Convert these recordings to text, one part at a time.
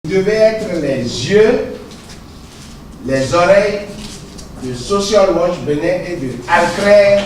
Vous devez être les yeux, les oreilles de Social Watch Bénin et de Alcrè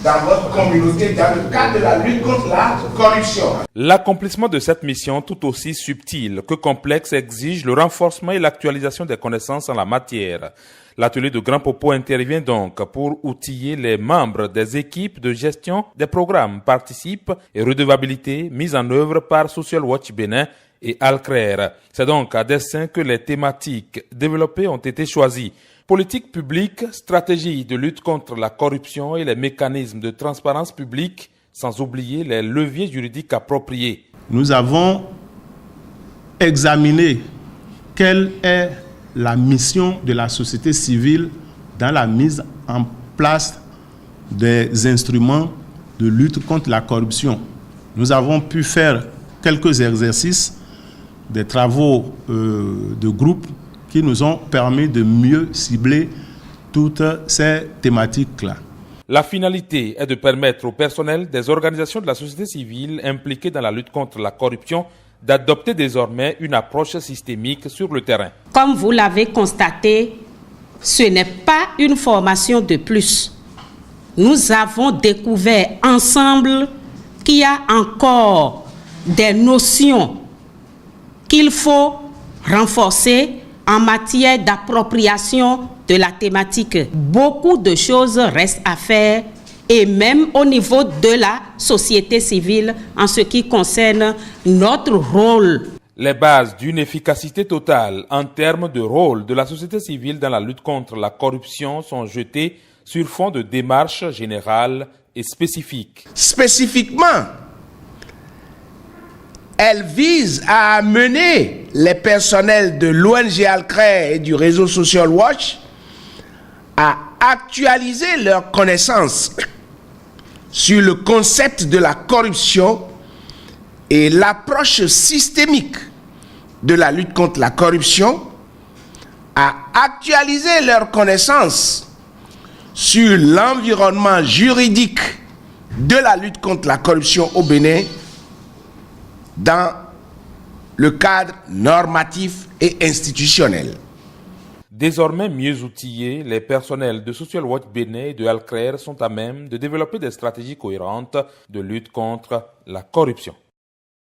dans votre communauté dans le cadre de la lutte contre la corruption. L'accomplissement de cette mission, tout aussi subtile que complexe, exige le renforcement et l'actualisation des connaissances en la matière. L'atelier de Grand Popo intervient donc pour outiller les membres des équipes de gestion des programmes Participe et Redevabilité mises en œuvre par Social Watch Bénin et Alcrè. C'est donc à dessein que les thématiques développées ont été choisies. Politique publique, stratégie de lutte contre la corruption et les mécanismes de transparence publique, sans oublier les leviers juridiques appropriés. Nous avons examiné quelle est la mission de la société civile dans la mise en place des instruments de lutte contre la corruption. Nous avons pu faire quelques exercices, des travaux de groupe qui nous ont permis de mieux cibler toutes ces thématiques-là. La finalité est de permettre au personnel des organisations de la société civile impliquées dans la lutte contre la corruption d'adopter désormais une approche systémique sur le terrain. Comme vous l'avez constaté, ce n'est pas une formation de plus. Nous avons découvert ensemble qu'il y a encore des notions qu'il faut renforcer en matière d'appropriation de la thématique. Beaucoup de choses restent à faire et même au niveau de la société civile en ce qui concerne notre rôle. Les bases d'une efficacité totale en termes de rôle de la société civile dans la lutte contre la corruption sont jetées sur fond de démarches générales et spécifiques. Spécifiquement, elle vise à amener les personnels de l'ONG Alcrè et du réseau Social Watch à actualiser leurs connaissances sur le concept de la corruption et l'approche systémique de la lutte contre la corruption, à actualiser leurs connaissances sur l'environnement juridique de la lutte contre la corruption au Bénin dans le cadre normatif et institutionnel. Désormais mieux outillés, les personnels de Social Watch Bénin et de Alcrè sont à même de développer des stratégies cohérentes de lutte contre la corruption.